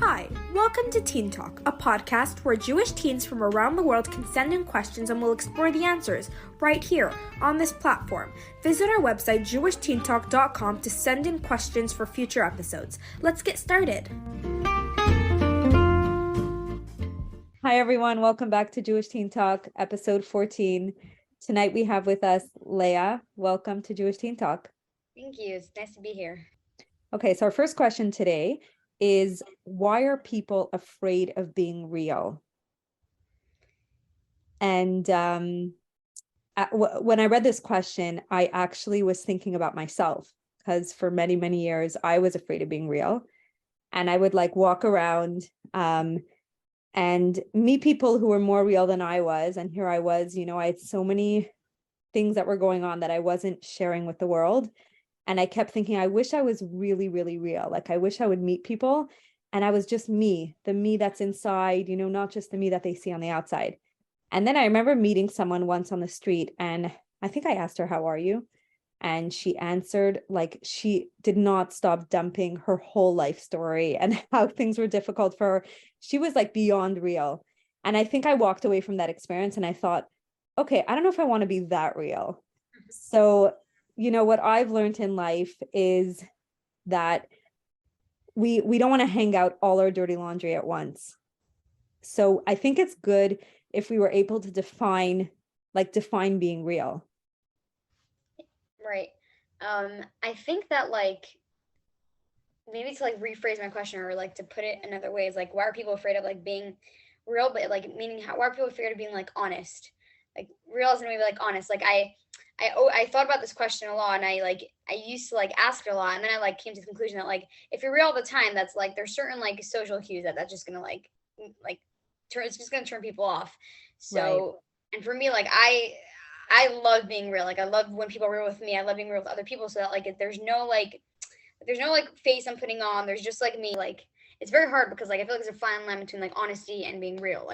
Hi, welcome to Teen Talk, a podcast where Jewish teens from around the world can send in questions and we'll explore the answers right here on this platform. Visit our website, jewishteentalk.com, to send in questions for future episodes. Let's get started. Hi, everyone. Welcome back to Jewish Teen Talk, episode 14. Tonight we have with us Leah. Welcome to Jewish Teen Talk. Thank you. It's nice to be here. Okay, so our first question today is, why are people afraid of being real? And when I read this question, I actually was thinking about myself, because for many, many years, I was afraid of being real. And I would walk around and meet people who were more real than I was. And here I was, I had so many things that were going on that I wasn't sharing with the world. And I kept thinking, I wish I was really, really real. I wish I would meet people. And I was just me, the me that's inside, not just the me that they see on the outside. And then I remember meeting someone once on the street, and I think I asked her, "How are you?" And she answered, she did not stop dumping her whole life story and how things were difficult for her. She was beyond real. And I think I walked away from that experience and I thought, okay, I don't know if I want to be that real. So what I've learned in life is that we don't want to hang out all our dirty laundry at once. So I think it's good if we were able to define being real. Right. I think that maybe to rephrase my question, or to put it another way, is why are people afraid of being real, but meaning why are people afraid of being honest? Real isn't maybe honest. I thought about this question a lot, and I used to ask it a lot, and then I came to the conclusion that if you're real all the time, that's there's certain social cues that's just gonna it's just gonna turn people off. So right. And for me, I love being real. I love when people are real with me. I love being real with other people, so that there's no face I'm putting on. There's just me. It's very hard because I feel there's a fine line between honesty and being real.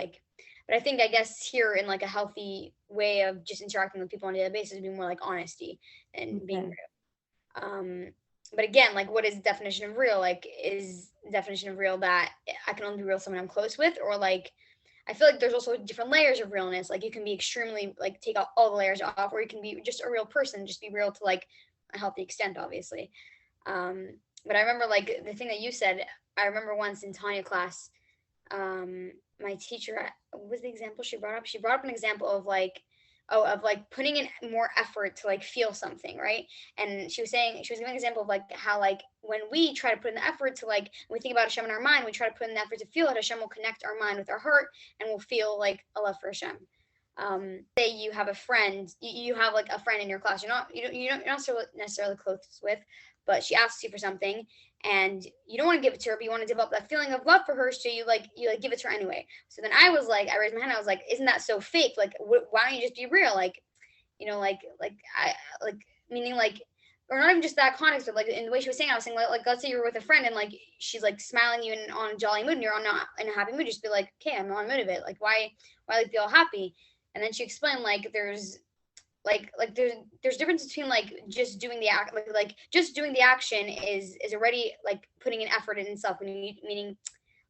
But I think, I guess, here in a healthy way of just interacting with people on a daily basis, being more honesty and being real. But again, what is the definition of real? Is the definition of real that I can only be real with someone I'm close with? Or I feel there's also different layers of realness. You can be extremely take out all the layers off, or you can be just a real person, just be real to a healthy extent, obviously. But I remember the thing that you said, I remember once in Tanya class, my teacher, what was the example she brought up? She brought up an example of putting in more effort to feel something, right? And she was giving an example of how when we try to put in the effort to when we think about Hashem in our mind, we try to put in the effort to feel it. Hashem will connect our mind with our heart, and we'll feel a love for Hashem. Say you have a friend, you have a friend in your class, you're not necessarily close with, but she asks you for something, and you don't want to give it to her, but you want to develop that feeling of love for her, so you give it to her anyway. So then I raised my hand, I was isn't that so fake? Why don't you just be real? Meaning or not even just that context, but in the way she was saying, I was saying let's say you're with a friend and she's smiling you on a jolly mood, and you're not in a happy mood, just be okay, I'm not motivated. Why feel happy? And then she explained there's there's difference between just doing the act, just doing the action is already putting an effort in itself, meaning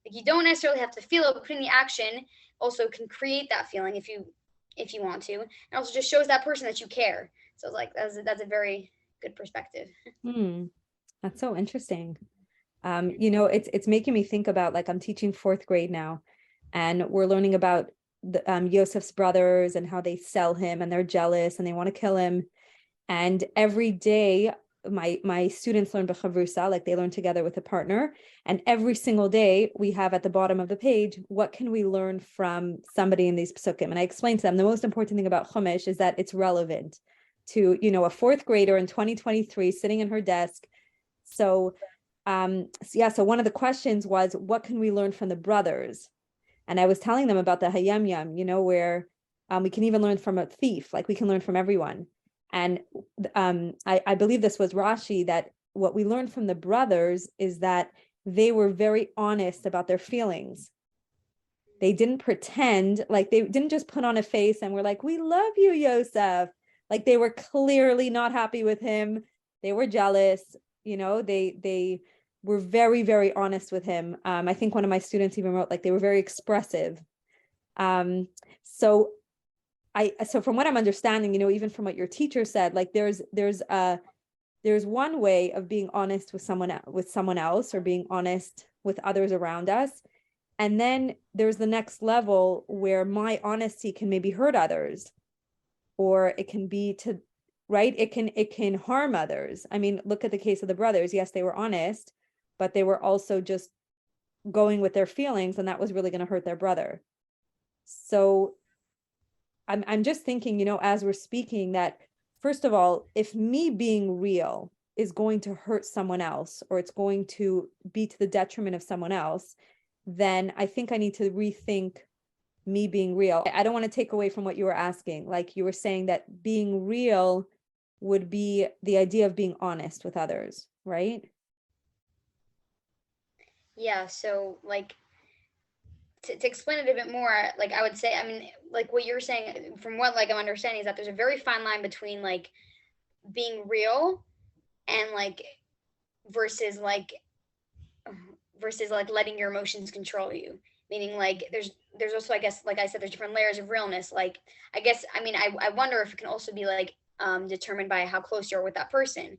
you don't necessarily have to feel it, but putting the action also can create that feeling if you want to, and also just shows that person that you care. So that's a very good perspective. That's so interesting. It's making me think about I'm teaching fourth grade now, and we're learning about Yosef's brothers and how they sell him and they're jealous and they want to kill him. And every day my students learn b'chavrusa, they learn together with a partner. And every single day we have at the bottom of the page, what can we learn from somebody in these psukim? And I explained to them, the most important thing about Chumash is that it's relevant to, a fourth grader in 2023 sitting in her desk. So one of the questions was, what can we learn from the brothers? And I was telling them about the Hayam Yam, where we can even learn from a thief, we can learn from everyone. And I believe this was Rashi, that what we learned from the brothers is that they were very honest about their feelings. They didn't pretend, they didn't just put on a face and were we love you, Yosef. They were clearly not happy with him. They were jealous, they were very, very honest with him. I think one of my students even wrote like they were very expressive. So from what I'm understanding, even from what your teacher said, like there's one way of being honest with someone else, or being honest with others around us. And then there's the next level where my honesty can maybe hurt others, or it can be right? It can harm others. I mean, look at the case of the brothers. Yes, they were honest, but they were also just going with their feelings, and that was really going to hurt their brother. So I'm just thinking, as we're speaking, that first of all, if me being real is going to hurt someone else, or it's going to be to the detriment of someone else, then I think I need to rethink me being real. I don't want to take away from what you were asking. Like you were saying that being real would be the idea of being honest with others, right? Yeah, so like to explain it a bit more, like I would say, I mean, like what you're saying, from what like I'm understanding, is that there's a very fine line between like being real and like versus like letting your emotions control you. Meaning like there's also, I guess, like I said, there's different layers of realness. Like I guess, I mean, I wonder if it can also be like determined by how close you are with that person.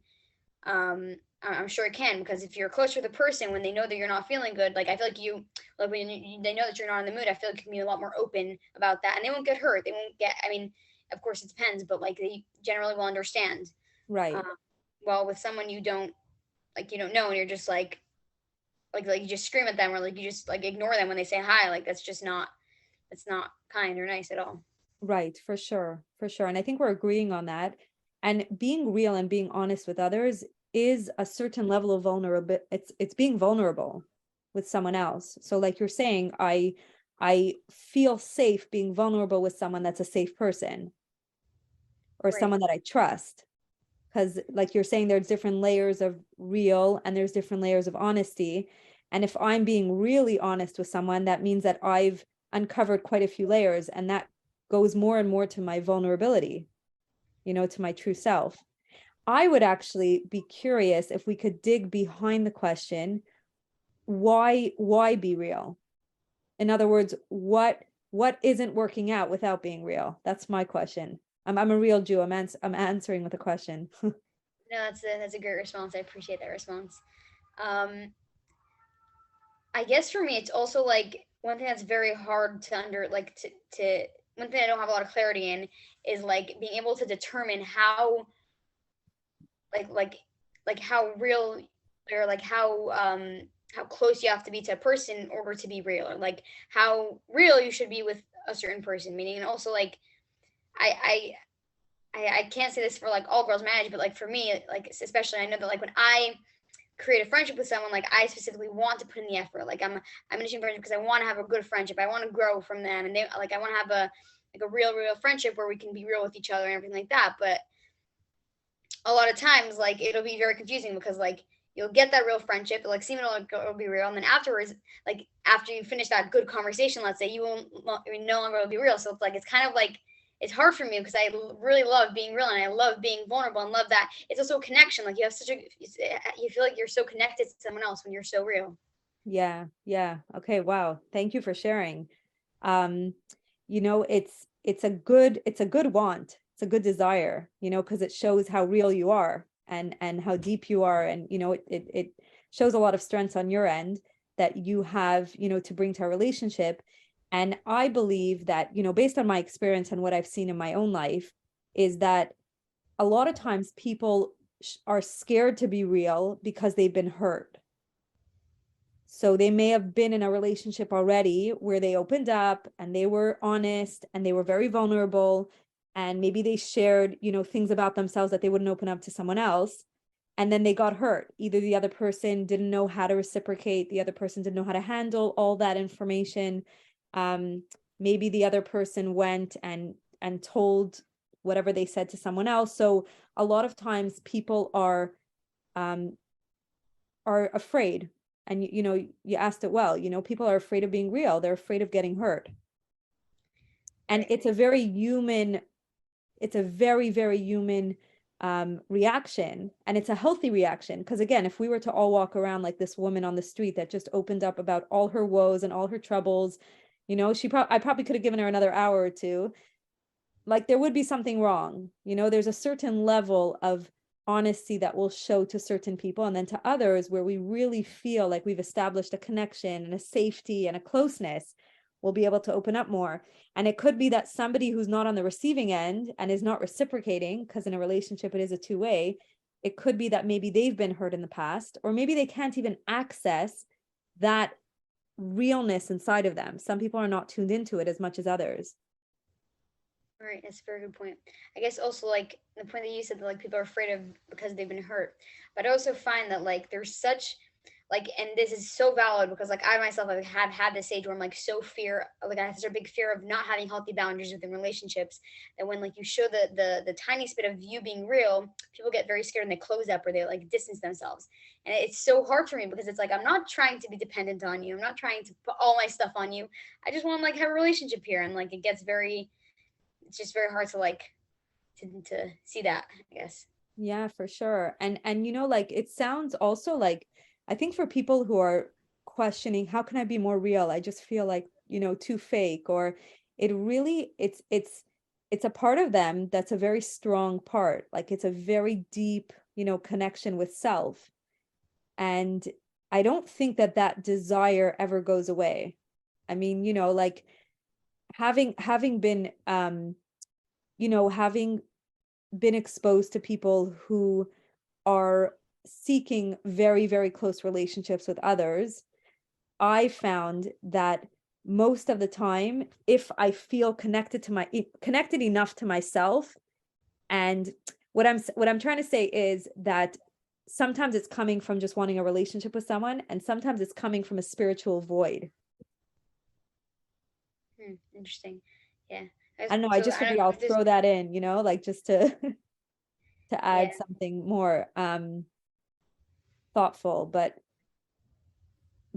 I'm sure it can, because if you're close with a person, when they know that you're not feeling good, like I feel like like when they know that you're not in the mood, I feel like you can be a lot more open about that, and they won't get hurt. They won't get. I mean, of course it depends, but like they generally will understand. Right. Well, with someone you don't know, and you're just like you just scream at them, or like you just like ignore them when they say hi, like that's not kind or nice at all. Right, for sure, for sure. And I think we're agreeing on that. And being real and being honest with others is a certain level of vulnerability. It's being vulnerable with someone else. So like you're saying, I feel safe being vulnerable with someone that's a safe person, or Right. someone that I trust. Because like you're saying, there's different layers of real and there's different layers of honesty. And if I'm being really honest with someone, that means that I've uncovered quite a few layers, and that goes more and more to my vulnerability, to my true self. I would actually be curious if we could dig behind the question, why be real? In other words, what isn't working out without being real? That's my question. I'm a real Jew. I'm answering with a question. No, that's a great response. I appreciate that response. I guess for me, it's also like one thing that's very hard to one thing I don't have a lot of clarity in is like being able to determine how like like how real, or like how close you have to be to a person in order to be real, or like how real you should be with a certain person. Meaning, and also like I can't say this for like all girls marriage, but like for me, like especially, I know that like when I create a friendship with someone, like I specifically want to put in the effort. Like I'm initiating friendship because I want to have a good friendship. I want to grow from them, and I want to have a real friendship where we can be real with each other and everything like that. But a lot of times, like it'll be very confusing, because like you'll get that real friendship, like seem it'll be real, and then afterwards, like after you finish that good conversation, let's say, you no longer will be real. So it's kind of like, it's hard for me, because I really love being real, and I love being vulnerable, and love that it's also a connection. Like you feel like you're so connected to someone else when you're so real. Yeah. Okay. Wow. Thank you for sharing. It's a good want. It's a good desire, because it shows how real you are, and how deep you are. And, it shows a lot of strengths on your end that you have, to bring to a relationship. And I believe that, based on my experience and what I've seen in my own life, is that a lot of times people are scared to be real because they've been hurt. So they may have been in a relationship already where they opened up and they were honest and they were very vulnerable, and maybe they shared, things about themselves that they wouldn't open up to someone else. And then they got hurt. Either the other person didn't know how to reciprocate, the other person didn't know how to handle all that information. Maybe the other person went and told whatever they said to someone else. So a lot of times people are afraid. And you asked it well. People are afraid of being real. They're afraid of getting hurt. And it's a very human, it's a very, very human reaction, and it's a healthy reaction. Because again, if we were to all walk around like this woman on the street that just opened up about all her woes and all her troubles, I probably could have given her another hour or two. Like, there would be something wrong. There's a certain level of honesty that will show to certain people, and then to others where we really feel like we've established a connection and a safety and a closeness, we'll be able to open up more. And it could be that somebody who's not on the receiving end and is not reciprocating, because in a relationship it is a two-way, it could be that maybe they've been hurt in the past, or maybe they can't even access that realness inside of them. Some people are not tuned into it as much as others. All right, that's a very good point. I guess also like the point that you said that like people are afraid of because they've been hurt. But I also find that like there's such like, and this is so valid because like I myself have had this stage where I'm like so like I have such a big fear of not having healthy boundaries within relationships that when like you show the tiniest bit of you being real, people get very scared and they close up or they like distance themselves. And it's so hard for me because it's like I'm not trying to be dependent on you. I'm not trying to put all my stuff on you. I just want to like have a relationship here, and like it's just very hard to like to see that, I guess. Yeah, for sure. And like it sounds also like, I think for people who are questioning, how can I be more real? I just feel like, too fake, or it's a part of them that's a very strong part. Like it's a very deep, connection with self. And I don't think that desire ever goes away. I mean, like having been having been exposed to people who are seeking very, very close relationships with others, I found that most of the time, if I feel connected enough to myself, and what I'm trying to say is that sometimes it's coming from just wanting a relationship with someone, and sometimes it's coming from a spiritual void. Interesting. Yeah. I don't know. I just figured I'll throw that in, like just to add something more thoughtful, but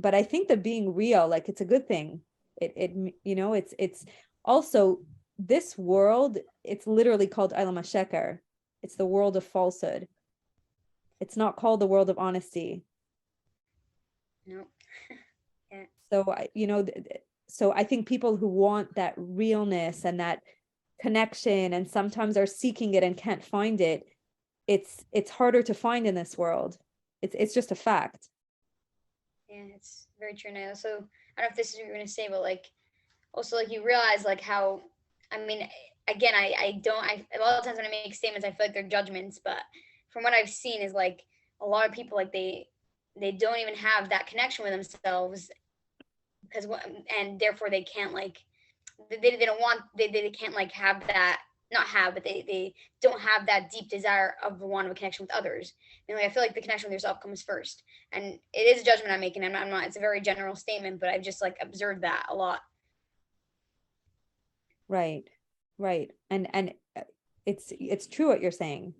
I think that being real, like it's a good thing. It's also this world, it's literally called Alam HaSheker. It's the world of falsehood. It's not called the world of honesty. No. Yeah. So so I think people who want that realness and that connection and sometimes are seeking it and can't find it, it's harder to find in this world. It's just a fact. Yeah, it's very true. And I don't know if this is what you're going to say, but like, also like you realize like how, I mean, again, a lot of times when I make statements, I feel like they're judgments, but from what I've seen is like a lot of people, like they don't even have that connection with themselves and therefore they can't like, they don't want, they can't like have that, not have, but they don't have that deep desire of a connection with others. And like, I feel like the connection with yourself comes first. And it is a judgment I'm making. I'm not, it's a very general statement, but I've just like observed that a lot. Right. And it's true what you're saying.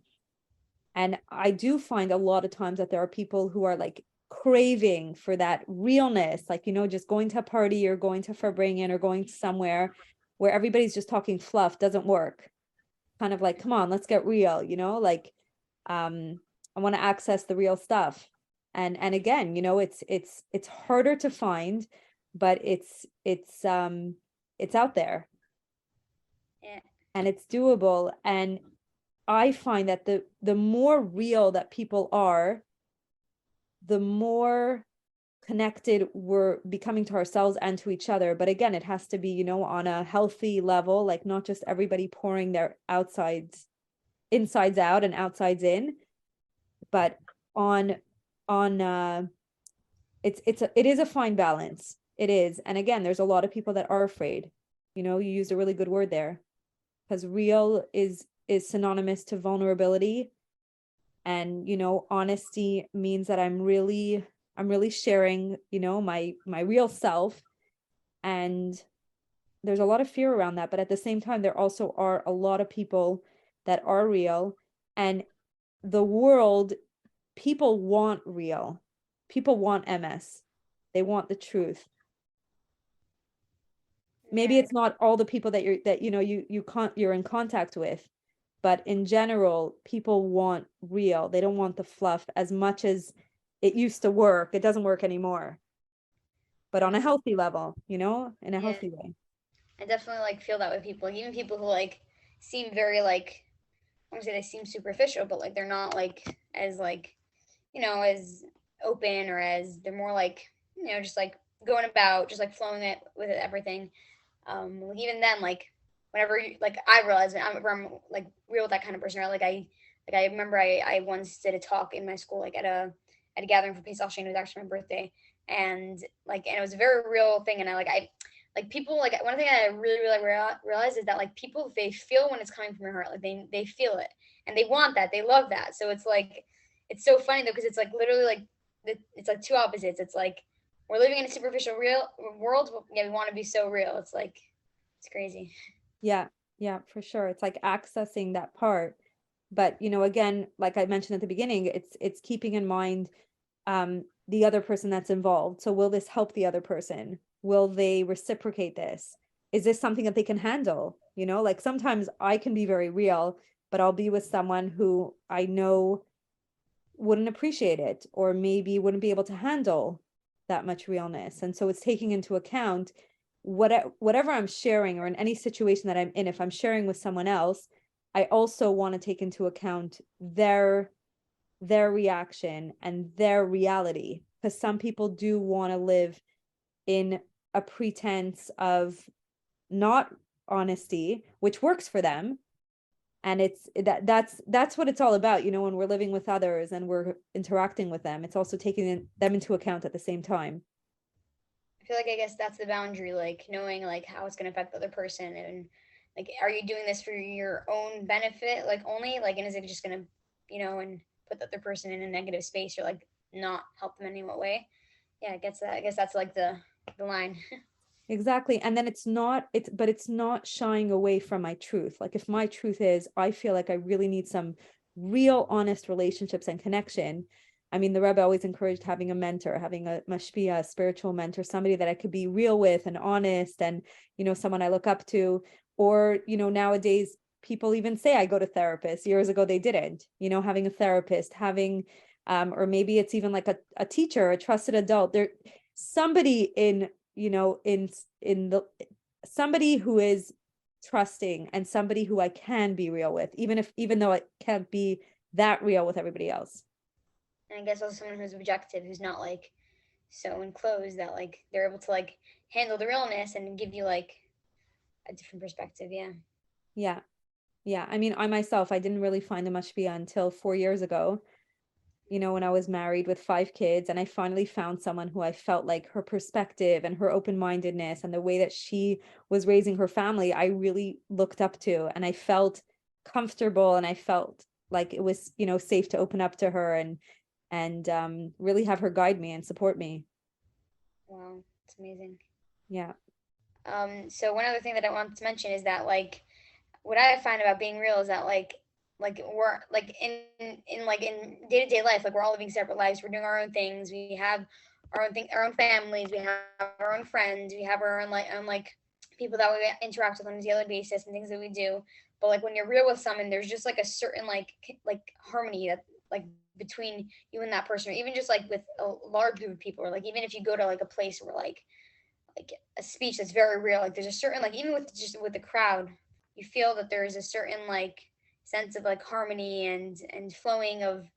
And I do find a lot of times that there are people who are like craving for that realness, like, just going to a party or going to Farbrengen or going to somewhere where everybody's just talking fluff doesn't work. Kind of like, come on, let's get real, like, I want to access the real stuff. And again, it's harder to find, but it's out there. Yeah. And it's doable. And I find that the more real that people are, the more connected we're becoming to ourselves and to each other. But again, it has to be, on a healthy level, like not just everybody pouring their insides out and outsides in, but it is a fine balance. It is. And again, there's a lot of people that are afraid. You used a really good word there, because real is synonymous to vulnerability. And, honesty means that I'm really sharing, my real self. And there's a lot of fear around that. But at the same time, there also are a lot of people that are real. And the world, people want real. People want MS. They want the truth. Maybe it's not all the people that you're in contact with, But in general, people want real. They don't want the fluff as much as it used to work. It doesn't work anymore, but on a healthy level, in a Yeah. healthy way. I definitely like feel that with people, even people who like seem very like, I don't say they seem superficial, but like they're not like as like, as open, or as they're more like, just like going about, just like flowing it with everything. Like even then, like whenever like I realize I'm like real with that kind of person, right? Like I remember I once did a talk in my school, like at a gathering for Peace Shane. It was actually my birthday, and it was a very real thing. And I like people, like one thing I really realized is that like people, they feel when it's coming from your heart, like they feel it, and they want that, they love that. So it's like, it's so funny though, because it's like literally like it's like two opposites. It's like we're living in a superficial real world, but yeah, we want to be so real. It's like, it's crazy. Yeah, yeah, for sure. It's like accessing that part. But, again, like I mentioned at the beginning, it's keeping in mind the other person that's involved. So will this help the other person? Will they reciprocate this? Is this something that they can handle? Like sometimes I can be very real, but I'll be with someone who I know wouldn't appreciate it, or maybe wouldn't be able to handle that much realness. And so it's taking into account whatever I'm sharing, or in any situation that I'm in, if I'm sharing with someone else, I also want to take into account their reaction and their reality, because some people do want to live in a pretense of not honesty, which works for them. And that's what it's all about, when we're living with others and we're interacting with them. It's also taking them into account at the same time. I feel like, I guess that's the boundary, like knowing like how it's going to affect the other person, and like, are you doing this for your own benefit, like only, like, and is it just going to, and put the other person in a negative space, or like not help them in any way? Yeah, I guess that's like the line. Exactly. And then it's not shying away from my truth. Like if my truth is, I feel like I really need some real honest relationships and connection. I mean, the Rebbe always encouraged having a mentor, having a mashpia, a spiritual mentor, somebody that I could be real with and honest, and, someone I look up to. Or, nowadays people even say I go to therapists. Years ago, they didn't, having a therapist, having, or maybe it's even like a teacher, a trusted adult there, somebody in, in the somebody who is trusting, and somebody who I can be real with, even though I can't be that real with everybody else. And I guess also someone who's objective, who's not like so enclosed, that like they're able to like handle the realness and give you like a different perspective. Yeah. Yeah. Yeah. I mean, I didn't really find the mashpia until 4 years ago, when I was married with 5 kids, and I finally found someone who I felt like her perspective and her open-mindedness and the way that she was raising her family, I really looked up to, and I felt comfortable, and I felt like it was, safe to open up to her, and really have her guide me and support me. Wow, it's amazing. Yeah. So one other thing that I wanted to mention is that like what I find about being real is that like we're like in like in day-to-day life, like we're all living separate lives, we're doing our own things, we have our own families, we have our own friends, we have our own like people that we interact with on a daily basis, and things that we do. But like when you're real with someone, there's just like a certain like harmony that like between you and that person, or even just like with a large group of people, or like even if you go to like a place where like a speech that's very real, like there's a certain like, even with just with the crowd, you feel that there is a certain like sense of like harmony and flowing of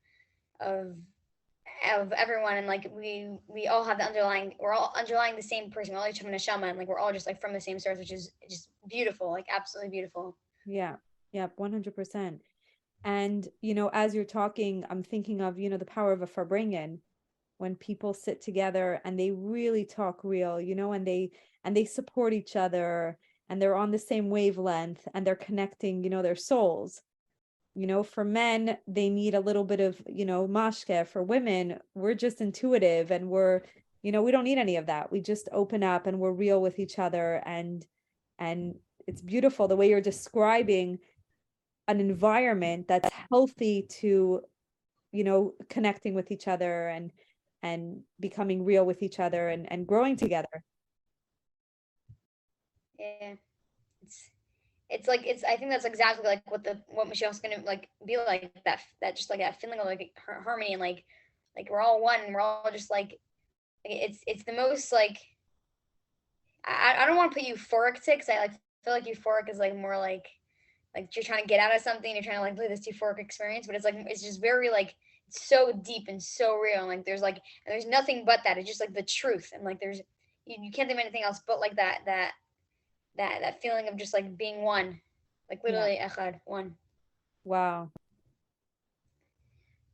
of everyone, and like we all have the underlying, we're all underlying the same person, we all each have a neshama, and like we're all just like from the same source, which is just beautiful, like absolutely beautiful. Yeah. Yeah. 100%. And, as you're talking, I'm thinking of, the power of a farbrengen, when people sit together and they really talk real, and they support each other, and they're on the same wavelength, and they're connecting, their souls. For men, they need a little bit of, mashke. For women, we're just intuitive, and we don't need any of that. We just open up and we're real with each other. And it's beautiful the way you're describing an environment that's healthy to, connecting with each other, and becoming real with each other, and growing together. Yeah, it's I think that's exactly like what Michelle's gonna like be like, that just like that feeling of like harmony, and like we're all one, and we're all just like, it's the most like, I don't want to put euphoric to, because I like feel like euphoric is like more like you're trying to get out of something, you're trying to like live this euphoric experience, but it's like, it's just very like, it's so deep and so real, and like there's nothing but that. It's just like the truth, and like you can't think of anything else but like that feeling of just like being one, like Yeah. literally echad, one. Wow.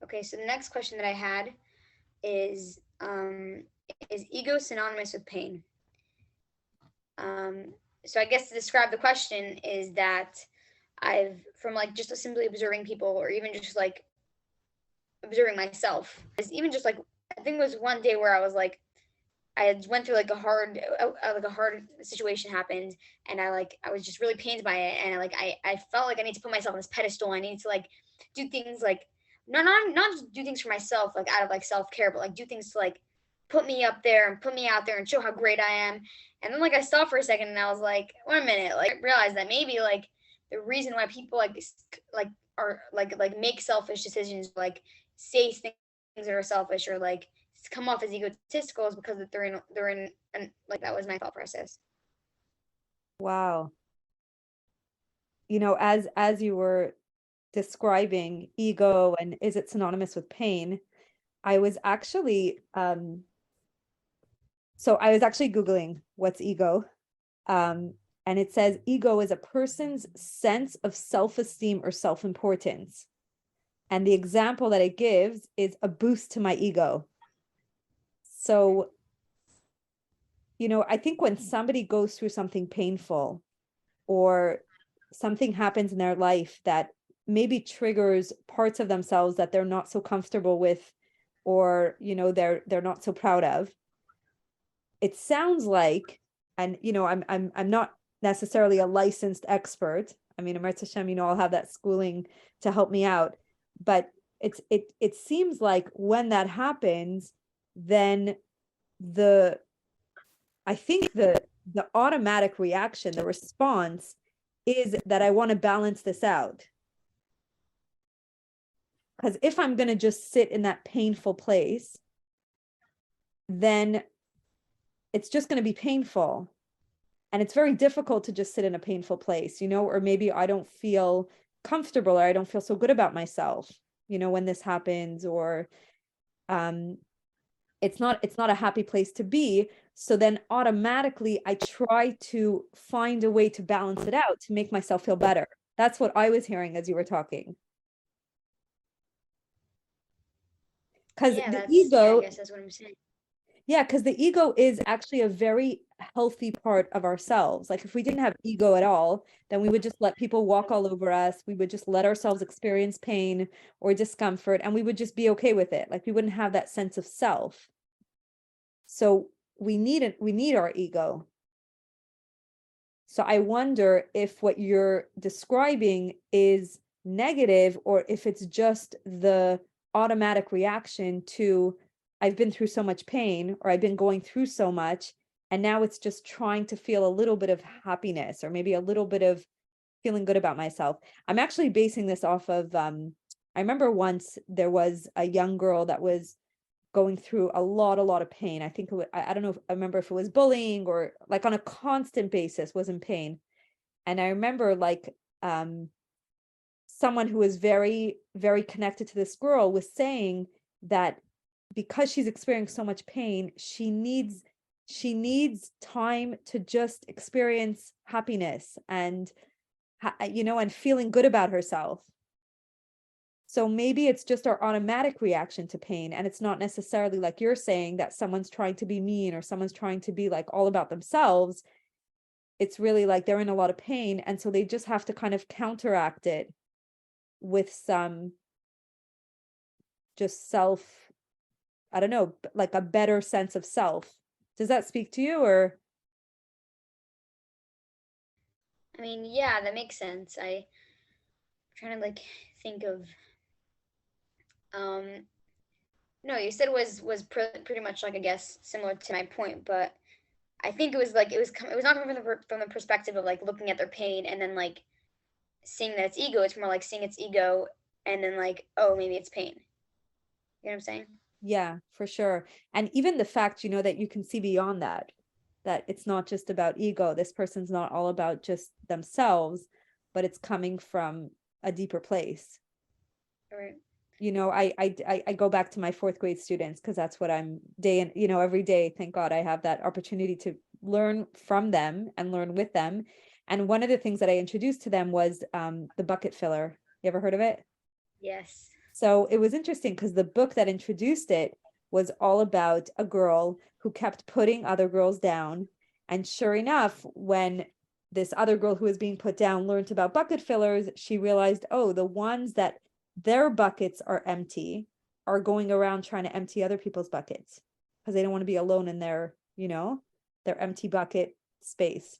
Okay, so the next question that I had is ego synonymous with pain? So I guess to describe the question is that I've, from like just simply observing people, or even just like observing myself, is even just like, I think it was one day where I was like, I had went through like a hard situation happened, and I was just really pained by it, and I felt like I need to put myself on this pedestal. I need to like do things like, not just do things for myself like out of like self-care, but like do things to like put me up there and put me out there and show how great I am. And then like I stopped for a second, and I was like, wait a minute, like I realized that maybe like the reason why people like are like make selfish decisions, like say things that are selfish, or like come off as egotistical, is because they're in and like, that was my thought process. Wow. As you were describing ego and is it synonymous with pain, I was actually Googling what's ego. And it says ego is a person's sense of self-esteem or self-importance. And the example that it gives is a boost to my ego. So, I think when somebody goes through something painful, or something happens in their life that maybe triggers parts of themselves that they're not so comfortable with, or they're not so proud of, it sounds like, and I'm not necessarily a licensed expert. I mean, Eretz Hashem, I'll have that schooling to help me out, but it seems like when that happens, then I think the automatic reaction, the response, is that I want to balance this out. Because if I'm going to just sit in that painful place, then it's just going to be painful. And it's very difficult to just sit in a painful place, or maybe I don't feel comfortable, or I don't feel so good about myself, when this happens, or it's not a happy place to be. So then automatically I try to find a way to balance it out to make myself feel better. That's what I was hearing as you were talking. Because Yeah, the I ego, guess that's what I'm saying. yeah, because the ego is actually a very healthy part of ourselves. Like if we didn't have ego at all, then we would just let people walk all over us. We would just let ourselves experience pain or discomfort, and we would just be okay with it. Like we wouldn't have that sense of self. So we need our ego. So I wonder if what you're describing is negative, or if it's just the automatic reaction to, I've been through so much pain, or I've been going through so much, and now it's just trying to feel a little bit of happiness, or maybe a little bit of feeling good about myself. I'm actually basing this off of, I remember once there was a young girl that was going through a lot of pain. I think I don't know if I remember if it was bullying, or like on a constant basis was in pain. And I remember like someone who was very, very connected to this girl was saying that because she's experiencing so much pain, she needs time to just experience happiness and and feeling good about herself. So maybe it's just our automatic reaction to pain. And it's not necessarily like you're saying that someone's trying to be mean, or someone's trying to be like all about themselves. It's really like they're in a lot of pain. And so they just have to kind of counteract it with some just I don't know, like a better sense of self. Does that speak to you, or? I mean, yeah, that makes sense. I'm trying to like think of, um no, you said was pretty much like, I guess, similar to my point, but I think it was like it was not coming from the perspective of like looking at their pain and then like seeing that it's ego. It's more like seeing its ego and then like, oh, maybe it's pain. You know what I'm saying? Yeah, for sure. And even the fact, that you can see beyond that, that it's not just about ego. This person's not all about just themselves, but it's coming from a deeper place. Right. I go back to my fourth grade students because that's what I'm every day. Thank God I have that opportunity to learn from them and learn with them. And one of the things that I introduced to them was the bucket filler. You ever heard of it? Yes. So it was interesting because the book that introduced it was all about a girl who kept putting other girls down. And sure enough, when this other girl who was being put down learned about bucket fillers, she realized, oh, the ones that their buckets are empty are going around trying to empty other people's buckets because they don't want to be alone in their empty bucket space.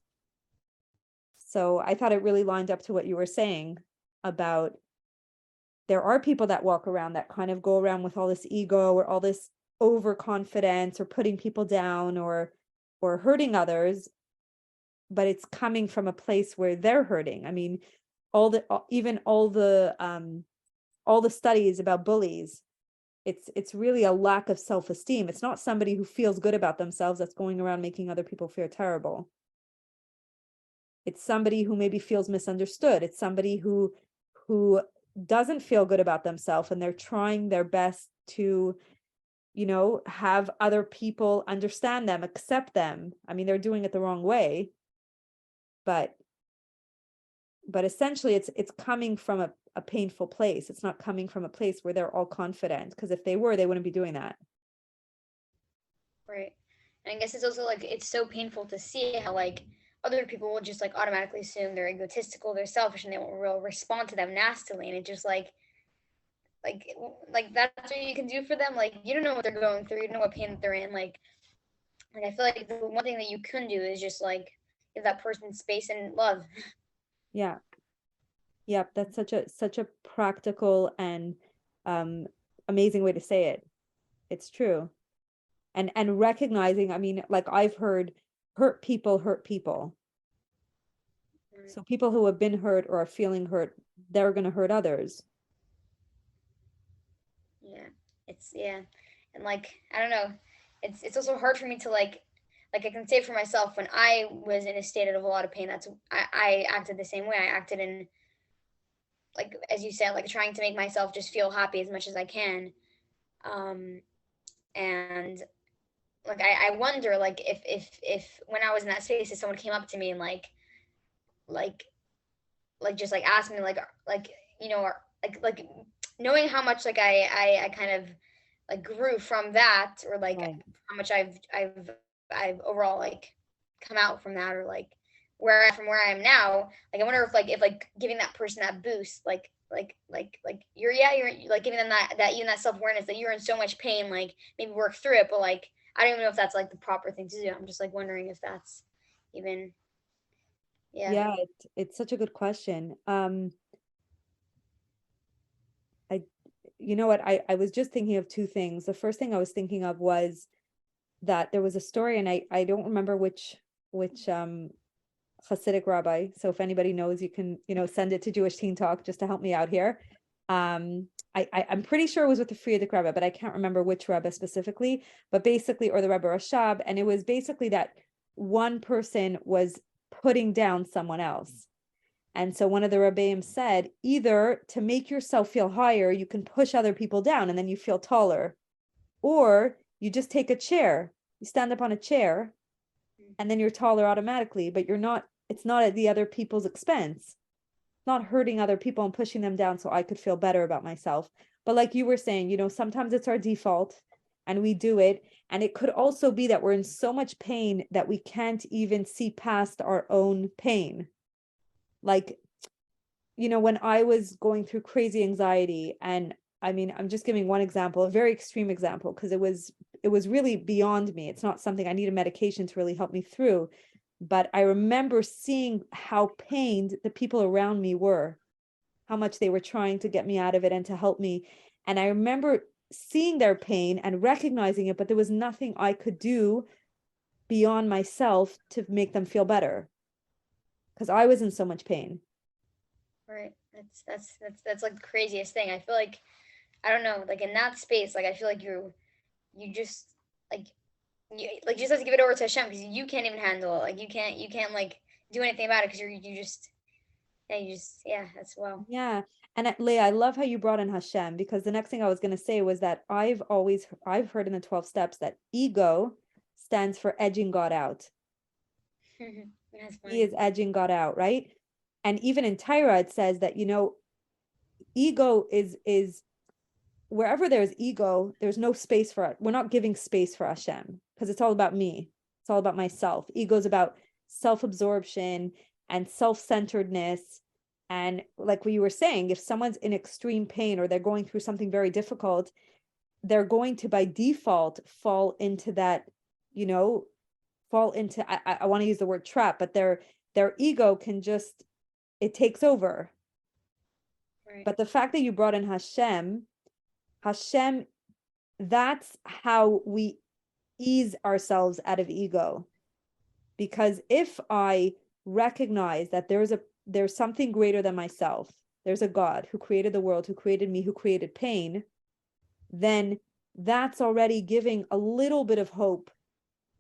So I thought it really lined up to what you were saying about there are people that walk around that kind of go around with all this ego or all this overconfidence or putting people down or hurting others, but it's coming from a place where they're hurting. I mean, all the studies about bullies, it's really a lack of self-esteem. It's not somebody who feels good about themselves that's going around making other people feel terrible. It's somebody who maybe feels misunderstood. It's somebody who doesn't feel good about themselves and they're trying their best to have other people understand them, accept them. I mean, they're doing it the wrong way, but essentially it's coming from a painful place. It's not coming from a place where they're all confident, because if they were, they wouldn't be doing that. Right. And I guess it's also like it's so painful to see how like other people will just like automatically assume they're egotistical, they're selfish, and they won't respond to them nastily. And it just like like that's what you can do for them. Like you don't know what they're going through, you don't know what pain that they're in. Like I feel like the one thing that you can do is just like give that person space and love. Yeah. Yep, that's such a practical and amazing way to say it. It's true. And recognizing, I mean, like I've heard hurt people hurt people. So people who have been hurt or are feeling hurt, they're going to hurt others. Yeah. Yeah. And like I don't know. It's also hard for me to like I can say for myself when I was in a state of a lot of pain, I acted the same way. I acted in like as you said, like trying to make myself just feel happy as much as I can. And like I wonder like if when I was in that space, if someone came up to me and like just like asked me like or, like knowing how much like I kind of like grew from that, or like Right. how much I've overall like come out from that, or like where I am now. Like I wonder if like giving that person that boost, like you're like giving them that even that self-awareness that you're in so much pain, like maybe work through it, but like I don't even know if that's like the proper thing to do. I'm just like wondering if that's even Yeah, it's such a good question. I you know what, I was just thinking of two things. The first thing I was thinking of was that there was a story, and I don't remember which Hasidic rabbi. So if anybody knows, you can, send it to Jewish Teen Talk just to help me out here. I'm pretty sure it was with the Frierdiker Rebbe, but I can't remember which Rebbe specifically, but basically, or the Rebbe Rashab. And it was basically that one person was putting down someone else. And so one of the Rebbeim said, either to make yourself feel higher, you can push other people down and then you feel taller, or you just take a chair, you stand up on a chair, and then you're taller automatically, but it's not at the other people's expense, not hurting other people and pushing them down so I could feel better about myself. But like you were saying, sometimes it's our default and we do it. And it could also be that we're in so much pain that we can't even see past our own pain. Like, when I was going through crazy anxiety, and I mean, I'm just giving one example, a very extreme example, because it was really beyond me. It's not something I needed medication to really help me through. But I remember seeing how pained the people around me were, how much they were trying to get me out of it and to help me. And I remember seeing their pain and recognizing it, but there was nothing I could do beyond myself to make them feel better, because I was in so much pain. Right. That's like the craziest thing. I feel like, I don't know, like in that space, like I feel like you just like you just have to give it over to Hashem because you can't even handle it. Like you can't like do anything about it because yeah, that's wow. Yeah. And Leah, I love how you brought in Hashem, because the next thing I was going to say was that I've heard in the 12 steps that ego stands for edging God out. That's He is funny. edging God out, right? And even in Torah, it says that, ego is wherever there's ego, there's no space for it. We're not giving space for Hashem, because it's all about me. It's all about myself. Ego is about self-absorption and self-centeredness. And like what you were saying, if someone's in extreme pain or they're going through something very difficult, they're going to by default fall into that, I want to use the word trap, but their ego can just, it takes over. Right. But the fact that you brought in Hashem, that's how we ease ourselves out of ego. Because if I recognize that there's something greater than myself, there's a God who created the world, who created me, who created pain, then that's already giving a little bit of hope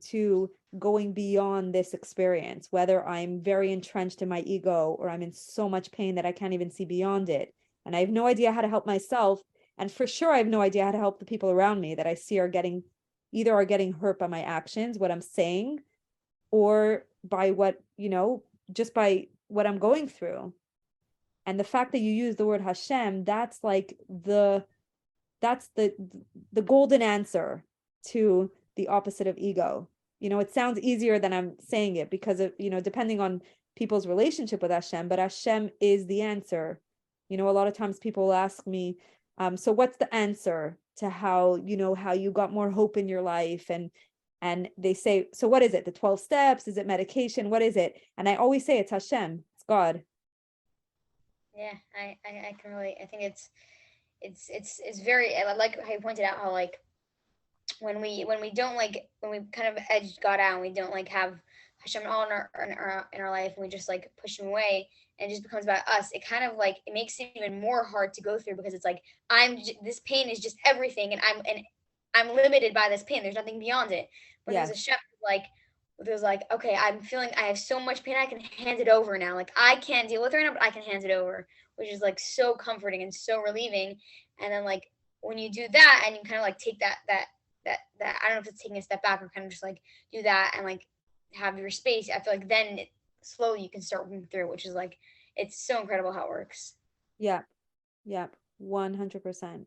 to going beyond this experience, whether I'm very entrenched in my ego or I'm in so much pain that I can't even see beyond it. And I have no idea how to help myself. And for sure, I have no idea how to help the people around me that I see are getting hurt by my actions, what I'm saying, or by what, just by what I'm going through. And the fact that you use the word Hashem, that's like the golden answer to the opposite of ego. It sounds easier than I'm saying it because of, depending on people's relationship with Hashem, but Hashem is the answer. A lot of times people will ask me, so what's the answer to how you got more hope in your life? And they say, so what is it? The 12 steps? Is it medication? What is it? And I always say it's Hashem, it's God. Yeah, I can really, I think it's very, I like how you pointed out how like when we don't like, when we kind of edge God out and we don't like have Hashem all in our life and we just like push him away and it just becomes about us, it kind of like, it makes it even more hard to go through because it's like, this pain is just everything and I'm limited by this pain. There's nothing beyond it. But Yeah. there's a chef there's like, okay, I have so much pain, I can hand it over now. Like I can't deal with it right now, but I can hand it over, which is like so comforting and so relieving. And then like when you do that and you kind of like take that I don't know if it's taking a step back or kind of just like do that and like have your space, I feel like then slowly you can start working through, which is like, it's so incredible how it works. Yeah. 100%.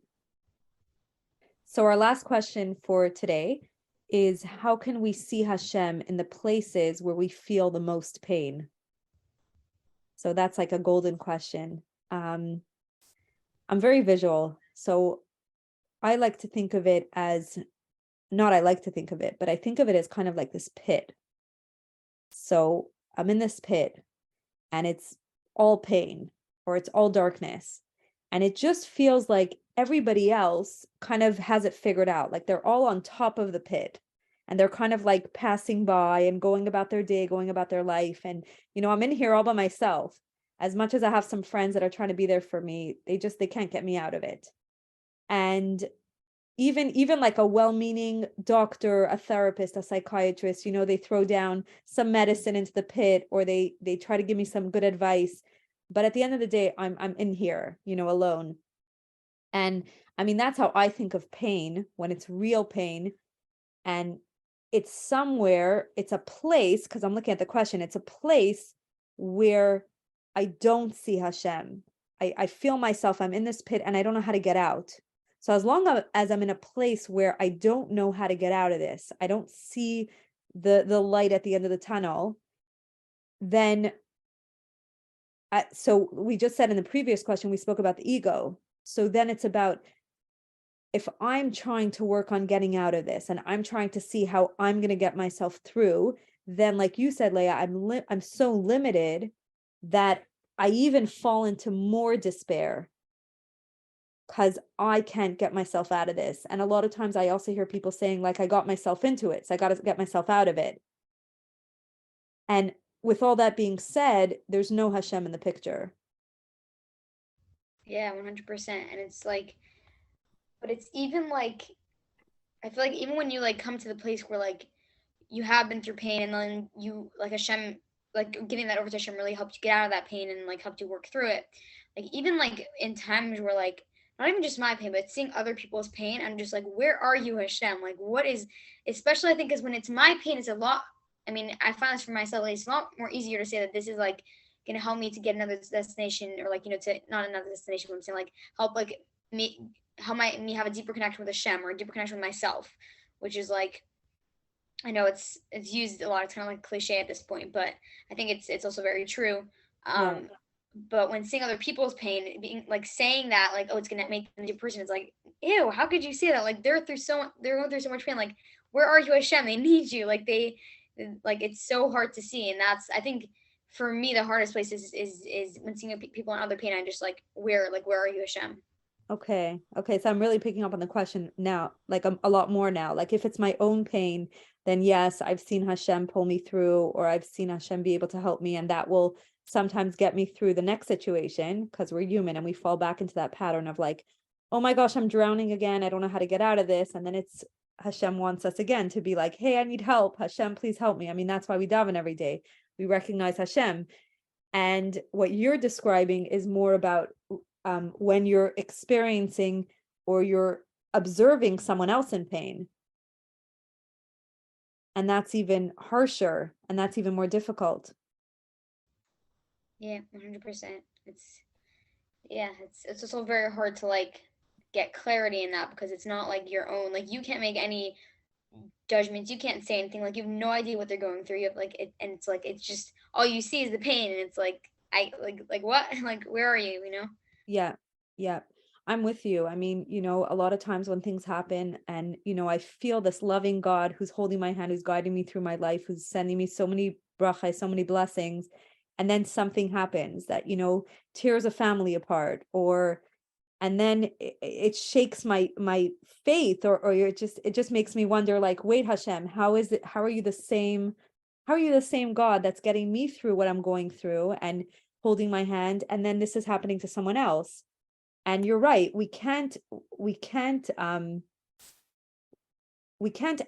So our last question for today is, how can we see Hashem in the places where we feel the most pain? So that's like a golden question. I'm very visual. So I like to think of it as, not I like to think of it, but I think of it as kind of like this pit. So I'm in this pit and it's all pain or it's all darkness. And it just feels like everybody else kind of has it figured out. Like they're all on top of the pit and they're kind of like passing by and going about their day, going about their life. And, I'm in here all by myself. As much as I have some friends that are trying to be there for me, they can't get me out of it. And even like a well-meaning doctor, a therapist, a psychiatrist, they throw down some medicine into the pit or they try to give me some good advice. But at the end of the day, I'm in here, alone. And I mean, that's how I think of pain when it's real pain. And it's somewhere, it's a place, because I'm looking at the question, it's a place where I don't see Hashem. I feel myself, I'm in this pit and I don't know how to get out. So as long as I'm in a place where I don't know how to get out of this, I don't see the light at the end of the tunnel, then so we just said in the previous question, we spoke about the ego. So then it's about, if I'm trying to work on getting out of this and I'm trying to see how I'm going to get myself through, then like you said, Leah, I'm so limited that I even fall into more despair because I can't get myself out of this. And a lot of times I also hear people saying like, I got myself into it, so I got to get myself out of it. And with all that being said, there's no Hashem in the picture. Yeah, 100%. And it's like, but it's even like, I feel like even when you like come to the place where like you have been through pain and then you like Hashem, like giving that over to Hashem really helped you get out of that pain and like helped you work through it. Like even like in times where like not even just my pain, but seeing other people's pain, I'm just like, where are you, Hashem? Like what is, especially I think is when it's my pain, it's a lot. I mean, I find this for myself, like, it's a lot more easier to say that this is like gonna help me to get another destination, or like, you know, to not another destination, but I'm saying like help like me, help me have a deeper connection with Hashem or a deeper connection with myself, which is like, I know it's used a lot. It's kind of like cliche at this point, but I think it's also very true. Yeah. But when seeing other people's pain, being like saying that, like, oh, it's gonna make them a different person, it's like, ew, how could you say that? Like they're going through so much pain. Like, where are you, Hashem? They need you. Like it's so hard to see, and that's, I think, for me the hardest place is when seeing people in other pain. I'm just like, where are you, Hashem? Okay. Okay. So I'm really picking up on the question now, like a lot more now. Like if it's my own pain, then yes, I've seen Hashem pull me through, or I've seen Hashem be able to help me. And that will sometimes get me through the next situation, because we're human and we fall back into that pattern of like, oh my gosh, I'm drowning again. I don't know how to get out of this. And then it's Hashem wants us again to be like, hey, I need help. Hashem, please help me. I mean, that's why we daven every day. We recognize Hashem. And what you're describing is more about when you're experiencing or you're observing someone else in pain. And that's even harsher, and that's even more difficult. Yeah, 100%. It's also very hard to like get clarity in that, because it's not like your own. Like you can't make any judgments. You can't say anything. Like you have no idea what they're going through. You have like it, and it's like it's just all you see is the pain, and it's like I like what like where are you? You know? Yeah, yeah. I'm with you. I mean, a lot of times when things happen and, I feel this loving God who's holding my hand, who's guiding me through my life, who's sending me so many brachas, so many blessings. And then something happens that, tears a family apart, and then it shakes my faith, or it just makes me wonder, like, wait, Hashem, how are you the same God that's getting me through what I'm going through and holding my hand, and then this is happening to someone else? And you're right, we can't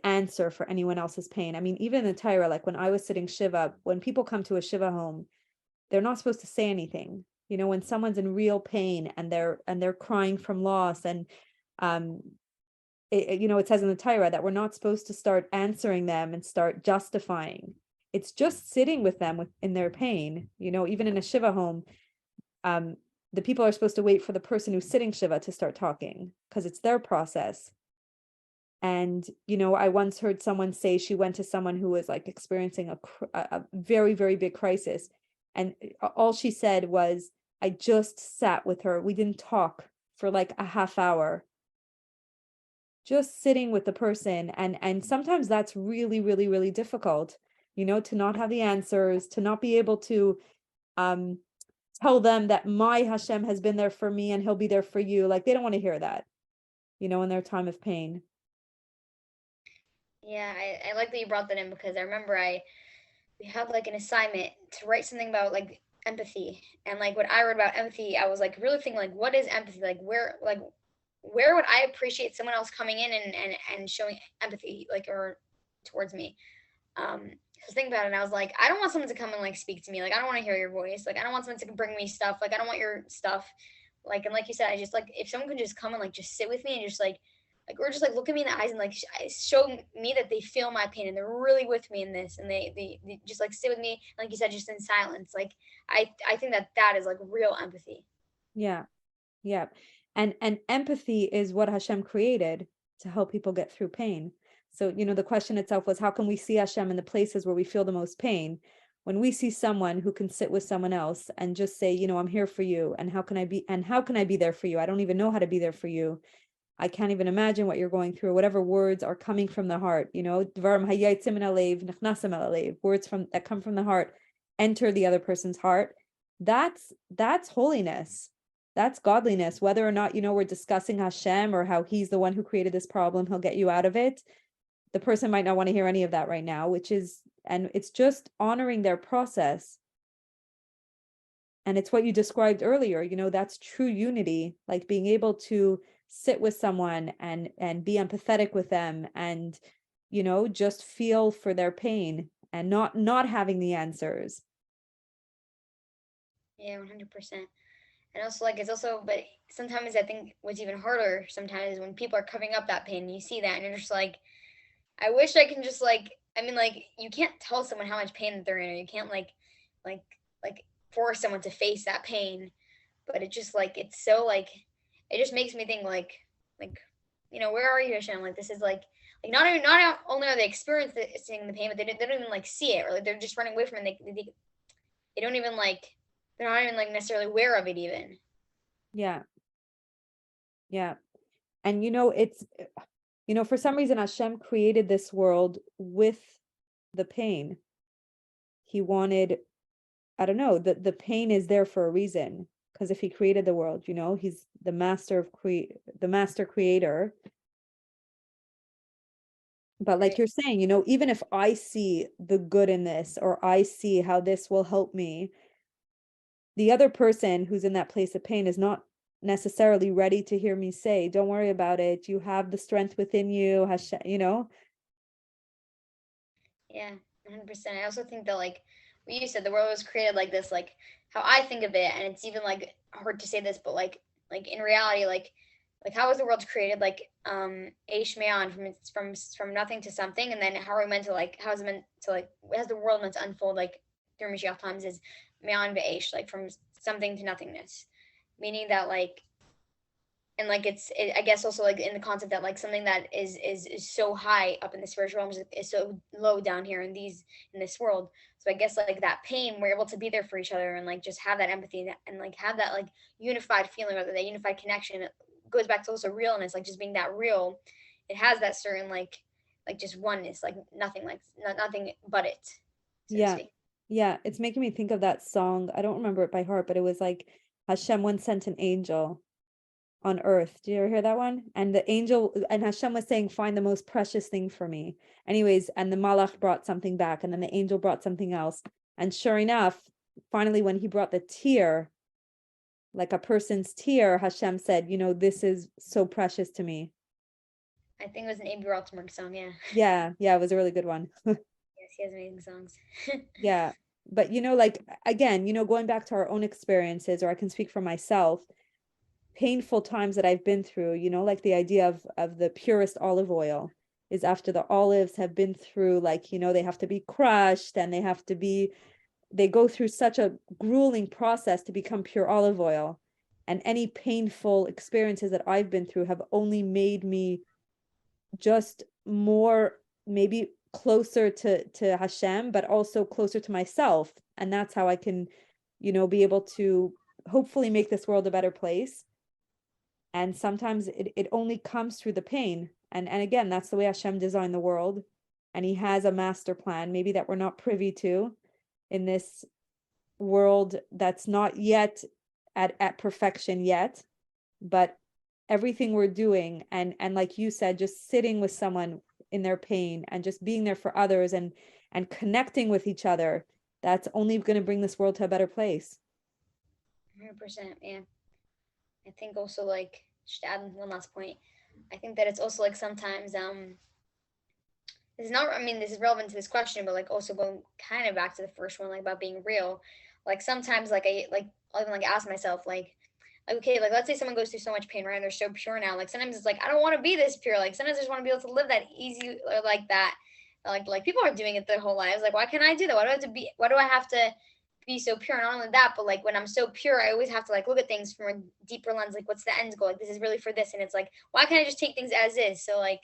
answer for anyone else's pain. I mean, even in the Torah, like when I was sitting Shiva, when people come to a Shiva home, they're not supposed to say anything. When someone's in real pain and they're crying from loss, and it says in the Torah that we're not supposed to start answering them and start justifying. It's just sitting with them in their pain. Even in a Shiva home, the people are supposed to wait for the person who's sitting Shiva to start talking, because it's their process. And, I once heard someone say she went to someone who was like experiencing a very, very big crisis. And all she said was, I just sat with her. We didn't talk for like a half hour, just sitting with the person. And sometimes that's really, really, really difficult, to not have the answers, to not be able to tell them that my Hashem has been there for me and he'll be there for you. Like they don't want to hear that, in their time of pain. Yeah, I like that you brought that in, because I remember we had like an assignment to write something about like empathy, and like when I wrote about empathy, I was like really thinking like, what is empathy? Like where would I appreciate someone else coming in and showing empathy, like, or towards me? So think about it, and I was like, I don't want someone to come and like speak to me. Like I don't want to hear your voice. Like I don't want someone to bring me stuff. Like I don't want your stuff. Like, and like you said, I just like if someone could just come and like just sit with me and just like or just like look at me in the eyes and like show me that they feel my pain and they're really with me in this, and they just like sit with me, like you said, just in silence. Like I think that is like real empathy. Yeah. Yeah. And empathy is what Hashem created to help people get through pain. So, the question itself was, how can we see Hashem in the places where we feel the most pain? When we see someone who can sit with someone else and just say, I'm here for you. And how can I be there for you? I don't even know how to be there for you. I can't even imagine what you're going through. Whatever words are coming from the heart, words that come from the heart enter the other person's heart. That's holiness. That's godliness. Whether or not, we're discussing Hashem or how he's the one who created this problem, he'll get you out of it. The person might not want to hear any of that right now, which is and it's just honoring their process. And it's what you described earlier, that's true unity, like being able to sit with someone and be empathetic with them, and just feel for their pain, and not having the answers. Yeah, 100%. And also, like, it's also, but sometimes I think what's even harder sometimes is when people are covering up that pain and you see that and you're just like, I wish I can just like, I mean, like, you can't tell someone how much pain that they're in, or you can't like, like force someone to face that pain. But it just like, it's so like, it just makes me think like, where are you, Hashem? Like, this is like not only are they experiencing the pain, but they don't even like see it, or like they're just running away from it. They don't even like, they're not even like necessarily aware of it even. Yeah. And it's for some reason Hashem created this world with the pain. He wanted, I don't know, the pain is there for a reason, because if he created the world, he's the master creator. But like Right. you're saying, even if I see the good in this, or I see how this will help me, the other person who's in that place of pain is not necessarily ready to hear me say, don't worry about it. You have the strength within you, Hashem, Yeah, 100%. I also think that like what you said, the world was created like this, like how I think of it, and it's even like hard to say this, but like in reality, like how was the world created? Like Aish Mayan, from nothing to something, and then how are we meant to like, how is it meant to like, how's the world meant to unfold like through Mashiach times is Mayan Ve'esh, like from something to nothingness, meaning that like, and like I guess also like in the concept that like something that is so high up in the spiritual realms is so low down here in this world. So I guess like that pain, we're able to be there for each other and like just have that empathy and like have that like unified feeling, or that unified connection. It goes back to also realness, like just being that real. It has that certain like just oneness, like nothing but it, so to yeah. speak. Yeah, it's making me think of that song. I don't remember it by heart, but it was like Hashem once sent an angel on earth. Do you ever hear that one? And the angel, and Hashem was saying, find the most precious thing for me. Anyways, and the malach brought something back, and then the angel brought something else. And sure enough, finally, when he brought the tear, like a person's tear, Hashem said, this is so precious to me. I think it was an Abe Rottenberg song. Yeah. Yeah, it was a really good one. Yes, he has amazing songs. Yeah. But like again, going back to our own experiences, or I can speak for myself, painful times that I've been through, like the idea of the purest olive oil is after the olives have been through, like, they have to be crushed, and they go through such a grueling process to become pure olive oil. And any painful experiences that I've been through have only made me just more, maybe closer to Hashem, but also closer to myself. And that's how I can, be able to hopefully make this world a better place. And sometimes it only comes through the pain. And again, that's the way Hashem designed the world. And he has a master plan, maybe that we're not privy to in this world that's not yet at perfection yet. But everything we're doing, and like you said, just sitting with someone in their pain and just being there for others, and connecting with each other, that's only going to bring this world to a better place. 100%. Yeah. I think also like just to add one last point, I think that it's also like sometimes this is not, I mean, this is relevant to this question, but like also going kind of back to the first one, like about being real. Like sometimes I'll even like ask myself like okay, like let's say someone goes through so much pain, right? And they're so pure now. Like sometimes it's like I don't want to be this pure. Like sometimes I just want to be able to live that easy or like that. Like people are doing it their whole lives. Like why can't I do that? Why do I have to be so pure? And not only that, but like when I'm so pure, I always have to like look at things from a deeper lens. Like what's the end goal? Like this is really for this. And it's like, why can't I just take things as is? So like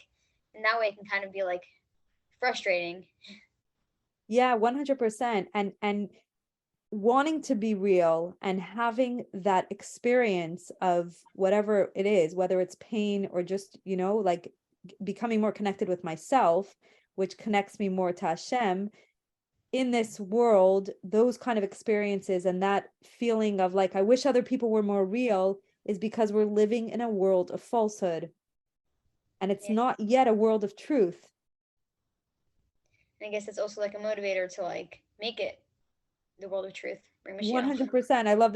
in that way it can kind of be like frustrating. Yeah, 100%. And wanting to be real and having that experience of whatever it is, whether it's pain or just, like becoming more connected with myself, which connects me more to Hashem in this world, those kind of experiences and that feeling of like, I wish other people were more real, is because we're living in a world of falsehood. And it's Yeah. not yet a world of truth. And I guess it's also like a motivator to like make it the world of truth, bring Mashiach. 100%. I love that